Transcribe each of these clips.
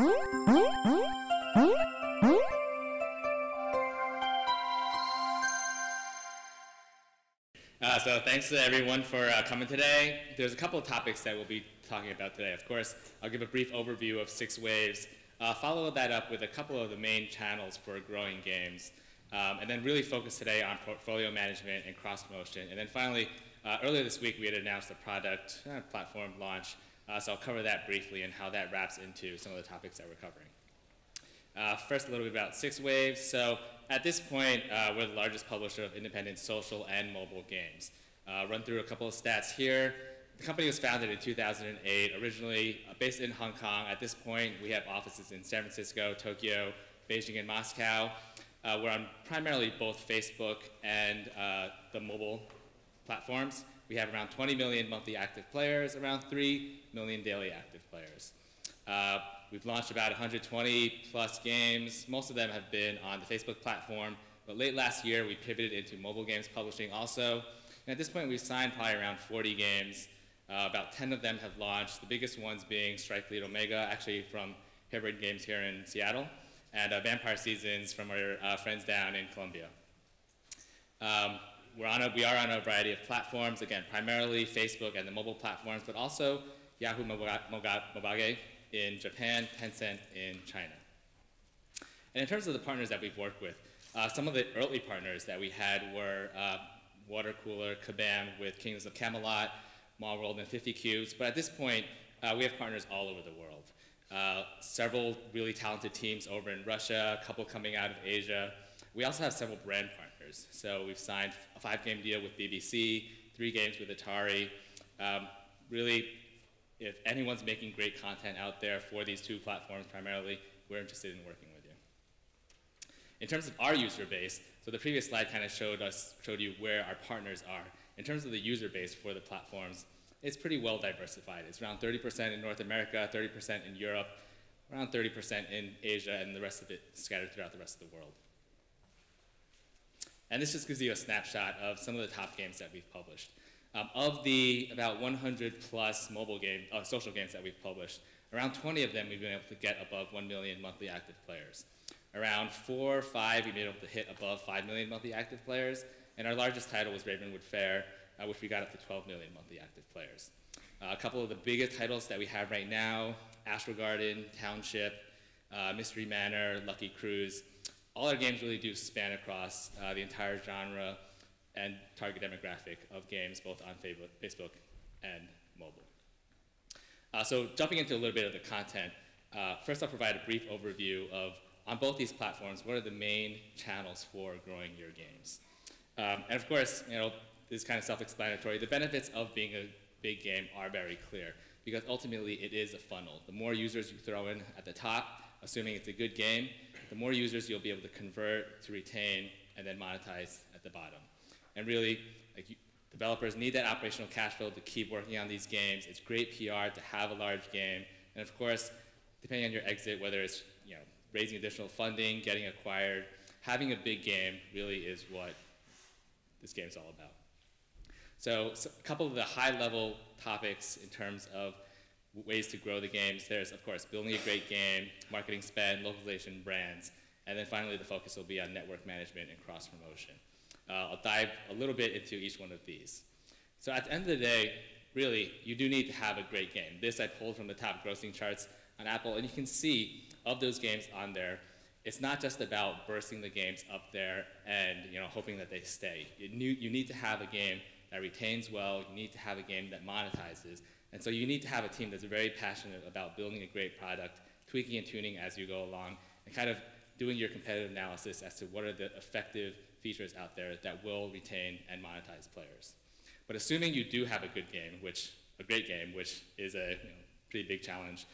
So thanks to everyone for coming today. There's a couple of topics that we'll be talking about today. Of course, I'll give a brief overview of 6 Waves, follow that up with a couple of the main channels for growing games, and then really focus today on portfolio management and cross-promotion. And then finally, earlier this week we had announced a product platform launch, so I'll cover that briefly and how that wraps into some of the topics that we're covering. First, a little bit about 6 Waves. So at this point, we're the largest publisher of independent social and mobile games. Run through a couple of stats here. The company was founded in 2008, originally based in Hong Kong. At this point, we have offices in San Francisco, Tokyo, Beijing, and Moscow. We're on primarily both Facebook and the mobile platforms. We have around 20 million monthly active players, around 3 million daily active players. We've launched about 120 plus games. Most of them have been on the Facebook platform, but late last year we pivoted into mobile games publishing also. And at this point we've signed probably around 40 games. About 10 of them have launched, the biggest ones being Strike Fleet Omega, actually from Hybrid Games here in Seattle, and Vampire Seasons from our friends down in Colombia. We are on a variety of platforms, again, primarily Facebook and the mobile platforms, but also Yahoo Mobage in Japan, Tencent in China. And in terms of the partners that we've worked with, some of the early partners that we had were Water Cooler, Kabam with Kingdoms of Camelot, Mall World, and 50 Cubes. But at this point, we have partners all over the world. Several really talented teams over in Russia, a couple coming out of Asia. We also have several brand partners. So we've signed a 5-game deal with BBC, 3 games with Atari. Really, if anyone's making great content out there for these 2 platforms primarily, we're interested in working with you. In terms of our user base, so the previous slide kind of showed you where our partners are. In terms of the user base for the platforms, it's pretty well diversified. It's around 30% in North America, 30% in Europe, around 30% in Asia, and the rest of it scattered throughout the rest of the world. And this just gives you a snapshot of some of the top games that we've published. Of the about 100 plus social games that we've published, around 20 of them we've been able to get above 1 million monthly active players. Around 4 or 5 we've been able to hit above 5 million monthly active players, and our largest title was Ravenwood Fair, which we got up to 12 million monthly active players. A couple of the biggest titles that we have right now, Astral Garden, Township, Mystery Manor, Lucky Cruise. All our games really do span across the entire genre and target demographic of games, both on Facebook and mobile. So jumping into a little bit of the content, first I'll provide a brief overview of, on both these platforms, what are the main channels for growing your games. And of course, this is kind of self-explanatory. The benefits of being a big game are very clear, because ultimately it is a funnel. The more users you throw in at the top, assuming it's a good game, the more users you'll be able to convert, to retain, and then monetize at the bottom. And really, developers need that operational cash flow to keep working on these games. It's great PR to have a large game. And of course, depending on your exit, whether it's raising additional funding, getting acquired, having a big game really is what this game's all about. So a couple of the high-level topics in terms of ways to grow the games. There's, of course, building a great game, marketing spend, localization, brands, and then finally the focus will be on network management and cross-promotion. I'll dive a little bit into each one of these. So at the end of the day, really, you do need to have a great game. This I pulled from the top grossing charts on Apple, and you can see of those games on there, it's not just about bursting the games up there and hoping that they stay. You need to have a game that retains well, you need to have a game that monetizes, and so you need to have a team that's very passionate about building a great product, tweaking and tuning as you go along, and kind of doing your competitive analysis as to what are the effective features out there that will retain and monetize players. But assuming you do have a good game, a great game, which is a pretty big challenge,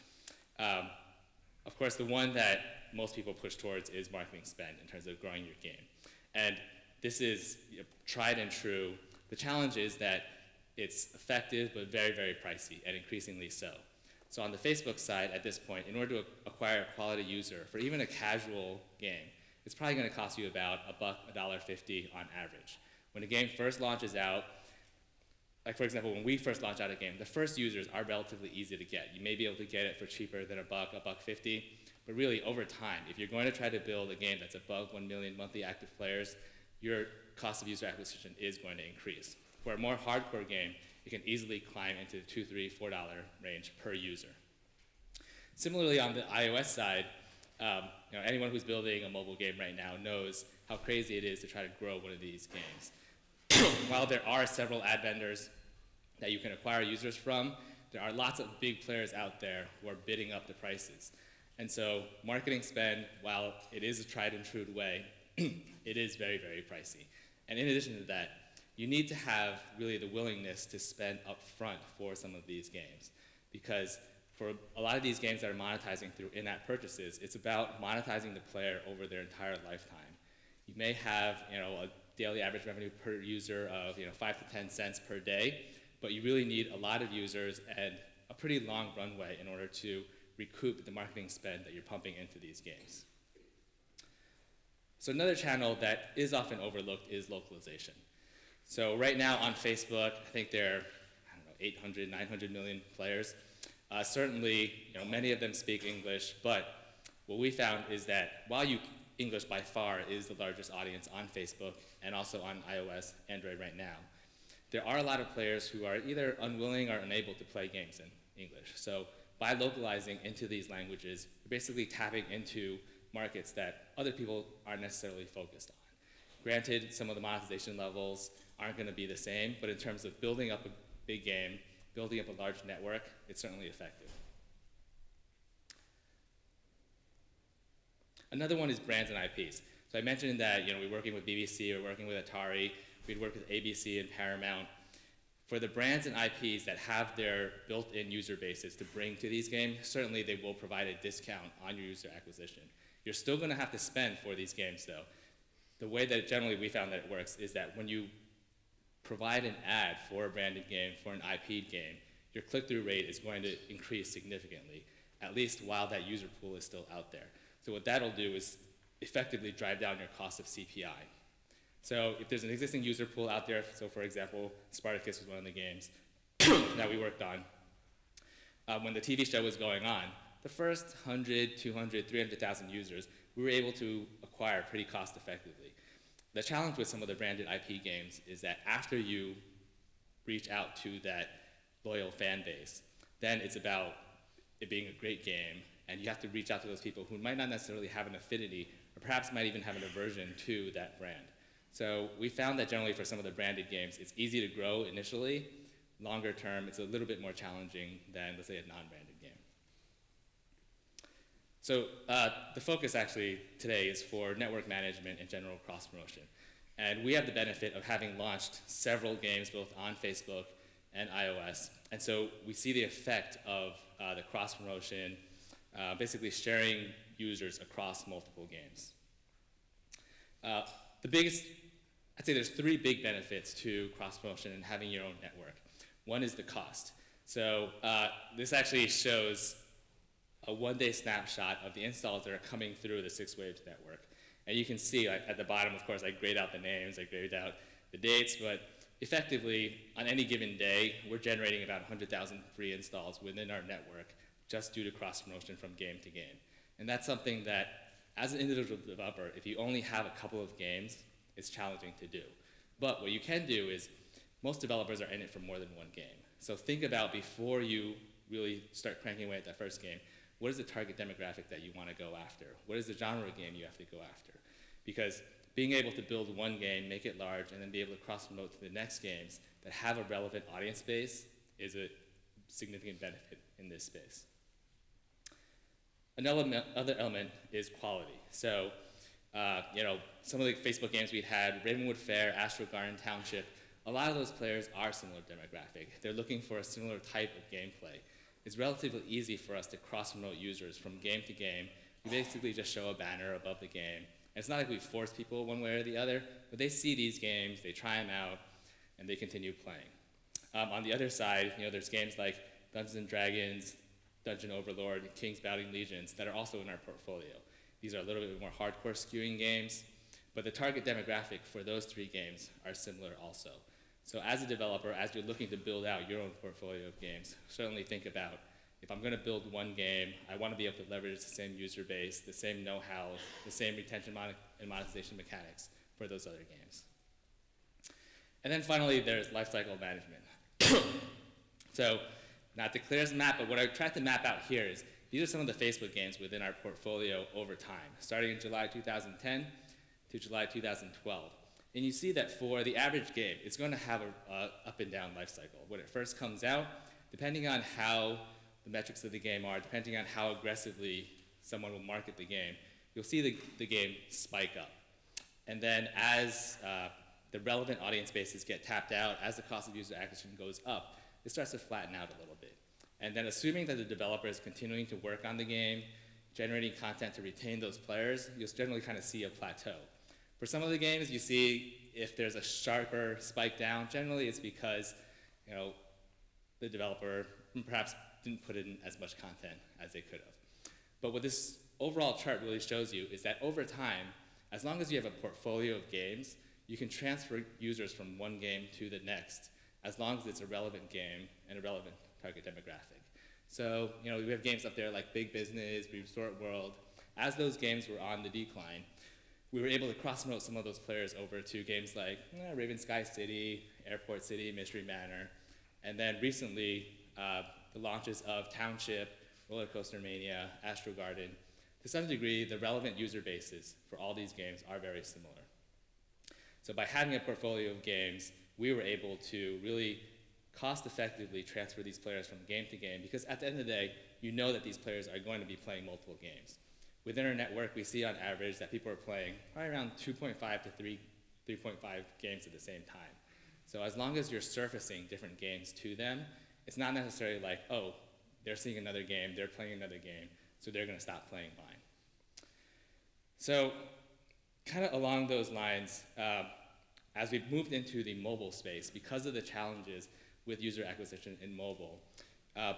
of course the one that most people push towards is marketing spend in terms of growing your game. And this is tried and true. The challenge is that it's effective but very, very pricey, and increasingly so. So on the Facebook side, at this point, in order to acquire a quality user for even a casual game, it's probably going to cost you about $1, $1.50 on average. When a game first launches out, like for example, when we first launch out a game, the first users are relatively easy to get. You may be able to get it for cheaper than $1.50, but really over time, if you're going to try to build a game that's above 1 million monthly active players, your cost of user acquisition is going to increase. For a more hardcore game, it can easily climb into the $2, $3, $4 range per user. Similarly, on the iOS side, anyone who's building a mobile game right now knows how crazy it is to try to grow one of these games. While there are several ad vendors that you can acquire users from, there are lots of big players out there who are bidding up the prices. And so marketing spend, while it is a tried and true way, it is very, very pricey. And in addition to that, you need to have really the willingness to spend up front for some of these games. Because for a lot of these games that are monetizing through in-app purchases, it's about monetizing the player over their entire lifetime. You may have a daily average revenue per user of 5 to 10 cents per day, but you really need a lot of users and a pretty long runway in order to recoup the marketing spend that you're pumping into these games. So another channel that is often overlooked is localization. So right now on Facebook, I think there are, 800, 900 million players. Certainly, many of them speak English, but what we found is that while English by far is the largest audience on Facebook and also on iOS, Android right now, there are a lot of players who are either unwilling or unable to play games in English. So by localizing into these languages, you're basically tapping into markets that other people aren't necessarily focused on. Granted, some of the monetization levels aren't going to be the same, but in terms of building up a big game, building up a large network, it's certainly effective. Another one is brands and IPs. So I mentioned that we're working with BBC, we're working with Atari, we'd work with ABC and Paramount. For the brands and IPs that have their built-in user bases to bring to these games, certainly they will provide a discount on your user acquisition. You're still going to have to spend for these games, though. The way that generally we found that it works is that when you provide an ad for a branded game, for an IP'd game, your click-through rate is going to increase significantly, at least while that user pool is still out there. So what that'll do is effectively drive down your cost of CPI. So if there's an existing user pool out there, so for example, Spartacus was one of the games that we worked on. When the TV show was going on, the first 100, 200, 300,000 users, we were able to acquire pretty cost effectively. The challenge with some of the branded IP games is that after you reach out to that loyal fan base, then it's about it being a great game, and you have to reach out to those people who might not necessarily have an affinity, or perhaps might even have an aversion to that brand. So we found that generally for some of the branded games, it's easy to grow initially. Longer term, it's a little bit more challenging than, let's say, a non-branded game. So the focus actually today is for network management and general cross-promotion. And we have the benefit of having launched several games both on Facebook and iOS. And so we see the effect of the cross-promotion, basically sharing users across multiple games. I'd say there's three big benefits to cross-promotion and having your own network. One is the cost. So this actually shows a one-day snapshot of the installs that are coming through the 6waves network. And you can see at the bottom, of course, I grayed out the names, I grayed out the dates, but effectively, on any given day, we're generating about 100,000 free installs within our network just due to cross-promotion from game to game. And that's something that, as an individual developer, if you only have a couple of games, it's challenging to do. But what you can do is, most developers are in it for more than one game. So think about before you really start cranking away at that first game, what is the target demographic that you want to go after? What is the genre game you have to go after? Because being able to build one game, make it large, and then be able to cross-promote to the next games that have a relevant audience base is a significant benefit in this space. Another other element is quality. So, some of the Facebook games we had, Ravenwood Fair, Astro Garden Township, a lot of those players are similar demographic. They're looking for a similar type of gameplay. It's relatively easy for us to cross-promote users from game to game. We basically just show a banner above the game. And it's not like we force people one way or the other, but they see these games, they try them out, and they continue playing. On the other side, there's games like Dungeons & Dragons, Dungeon Overlord, and King's Bounding Legions that are also in our portfolio. These are a little bit more hardcore skewing games, but the target demographic for those three games are similar also. So as a developer, as you're looking to build out your own portfolio of games, certainly think about, if I'm going to build one game, I want to be able to leverage the same user base, the same know-how, the same retention and monetization mechanics for those other games. And then finally, there's lifecycle management. So not the clearest map, but what I tried to map out here is these are some of the Facebook games within our portfolio over time, starting in July 2010 to July 2012. And you see that for the average game, it's going to have an up and down life cycle. When it first comes out, depending on how the metrics of the game are, depending on how aggressively someone will market the game, you'll see the game spike up. And then as the relevant audience bases get tapped out, as the cost of user acquisition goes up, it starts to flatten out a little bit. And then assuming that the developer is continuing to work on the game, generating content to retain those players, you'll generally kind of see a plateau. For some of the games, you see if there's a sharper spike down, generally it's because the developer perhaps didn't put in as much content as they could have. But what this overall chart really shows you is that over time, as long as you have a portfolio of games, you can transfer users from one game to the next, as long as it's a relevant game and a relevant target demographic. So, we have games up there like Big Business, Resort World. As those games were on the decline, we were able to cross-promote some of those players over to games like Raven Sky City, Airport City, Mystery Manor. And then recently, the launches of Township, Roller Coaster Mania, Astro Garden. To some degree, the relevant user bases for all these games are very similar. So by having a portfolio of games, we were able to really cost-effectively transfer these players from game to game, because at the end of the day, you know that these players are going to be playing multiple games. Within our network, we see on average that people are playing probably around 2.5 to 3.5 games at the same time. So as long as you're surfacing different games to them, it's not necessarily like, oh, they're seeing another game, they're playing another game, so they're going to stop playing mine. So kind of along those lines, as we've moved into the mobile space, because of the challenges with user acquisition in mobile,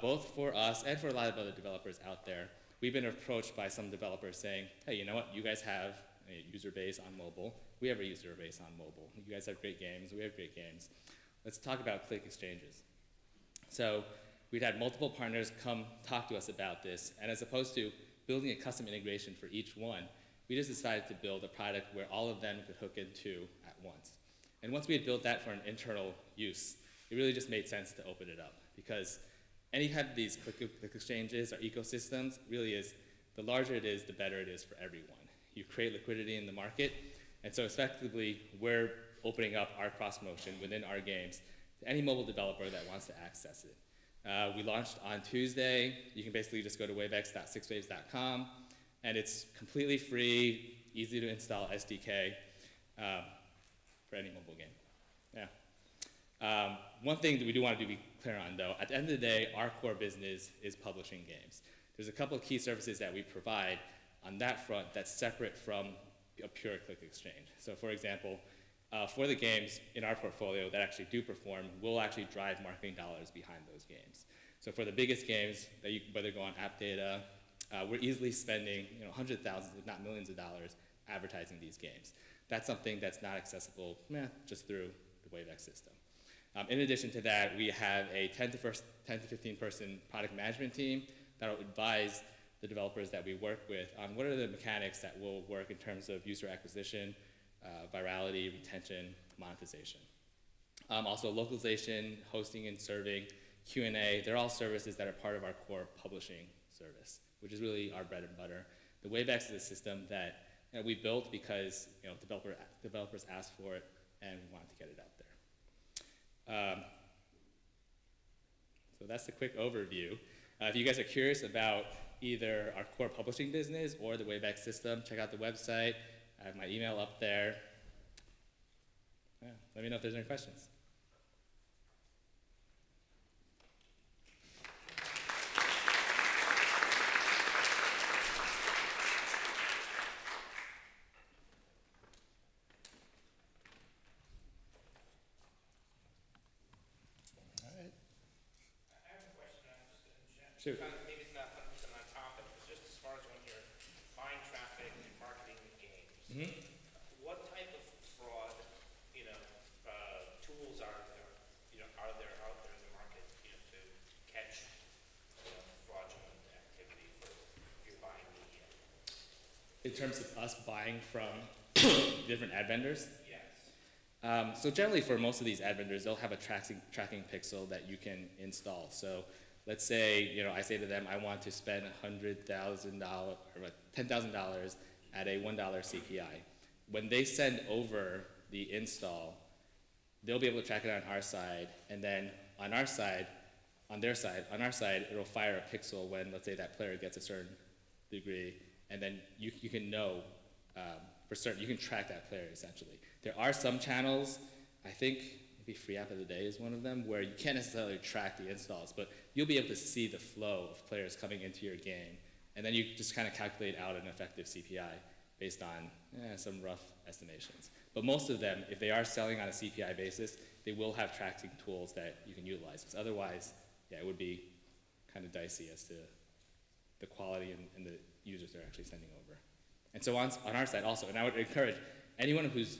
both for us and for a lot of other developers out there, we've been approached by some developers saying, hey, you know what, you guys have a user base on mobile, we have a user base on mobile. You guys have great games, we have great games. Let's talk about click exchanges. So we'd had multiple partners come talk to us about this, and as opposed to building a custom integration for each one, we just decided to build a product where all of them could hook into at once. And once we had built that for an internal use, it really just made sense to open it up, because any type of these click exchanges or ecosystems really is, the larger it is, the better it is for everyone. You create liquidity in the market, and so effectively, we're opening up our cross-motion within our games to any mobile developer that wants to access it. We launched on Tuesday. You can basically just go to wavex.sixwaves.com, and it's completely free, easy to install SDK for any mobile game. Yeah. One thing that we do want to be clear on, though, at the end of the day, our core business is publishing games. There's a couple of key services that we provide on that front that's separate from a pure click exchange. So for example, for the games in our portfolio that actually do perform, we'll actually drive marketing dollars behind those games. So for the biggest games that you can whether go on app data, we're easily spending hundreds of thousands, if not millions of dollars advertising these games. That's something that's not accessible just through the WaveX system. In addition to that, we have a 10 to 15 person product management team that will advise the developers that we work with on what are the mechanics that will work in terms of user acquisition, virality, retention, monetization. Also localization, hosting and serving, Q&A, they're all services that are part of our core publishing service, which is really our bread and butter. The WaveX is a system that we built because developers asked for it and we wanted to get it out there. So that's the quick overview. If you guys are curious about either our core publishing business or the WaveX system, check out the website. I have my email up there. Yeah, let me know if there's any questions. Sure. Maybe it's not 100% on topic, but just as far as when you're buying traffic and marketing games, what type of fraud, tools are there In terms of us buying from different ad vendors? Yes. So generally for most of these ad vendors, they'll have a tracking pixel that you can install. So let's say, I say to them, I want to spend $100,000 or $10,000 at a $1 CPI. When they send over the install, they'll be able to track it on our side, and then on our side, it'll fire a pixel when, let's say, that player gets a certain degree, and then you can know for certain, you can track that player essentially. There are some channels, I think maybe Free App of the Day is one of them, where you can't necessarily track the installs, but you'll be able to see the flow of players coming into your game, and then you just kind of calculate out an effective CPI based on some rough estimations. But most of them, if they are selling on a CPI basis, they will have tracking tools that you can utilize, because otherwise, it would be kind of dicey as to the quality and the users they're actually sending over. And so on our side also, and I would encourage anyone who's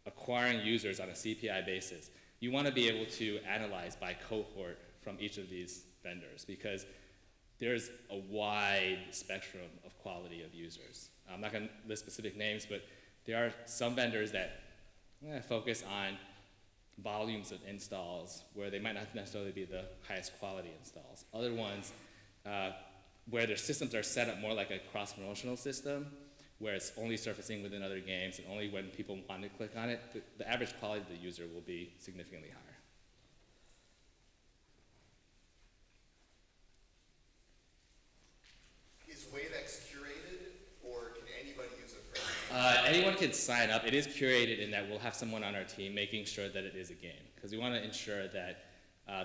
acquiring users on a CPI basis, you want to be able to analyze by cohort from each of these vendors, because there's a wide spectrum of quality of users. I'm not going to list specific names, but there are some vendors that focus on volumes of installs where they might not necessarily be the highest quality installs. Other ones where their systems are set up more like a cross-promotional system, where it's only surfacing within other games and only when people want to click on it, the average quality of the user will be significantly higher. Is WaveX curated, or can anybody use it for anyone can sign up. It is curated in that we'll have someone on our team making sure that it is a game, because we want to ensure that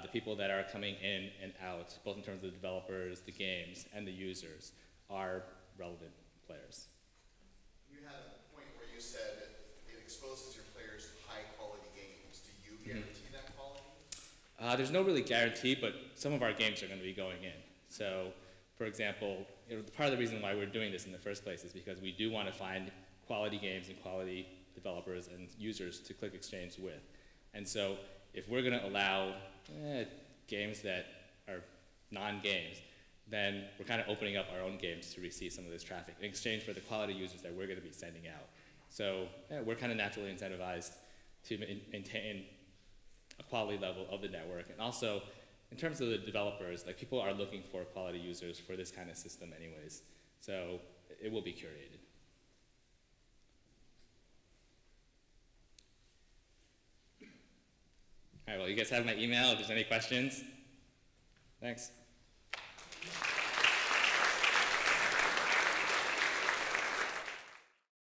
the people that are coming in and out, both in terms of the developers, the games, and the users, are relevant players. You had a point where you said it exposes your players to high-quality games. Do you guarantee that quality? There's no really guarantee, but some of our games are going to be going in. So, for example, part of the reason why we're doing this in the first place is because we do want to find quality games and quality developers and users to click exchange with. And so if we're going to allow games that are non-games, then we're kind of opening up our own games to receive some of this traffic in exchange for the quality users that we're going to be sending out. So we're kind of naturally incentivized to maintain a quality level of the network. And also, in terms of the developers, like, people are looking for quality users for this kind of system anyways. So it will be curated. All right, well, you guys have my email if there's any questions. Thanks.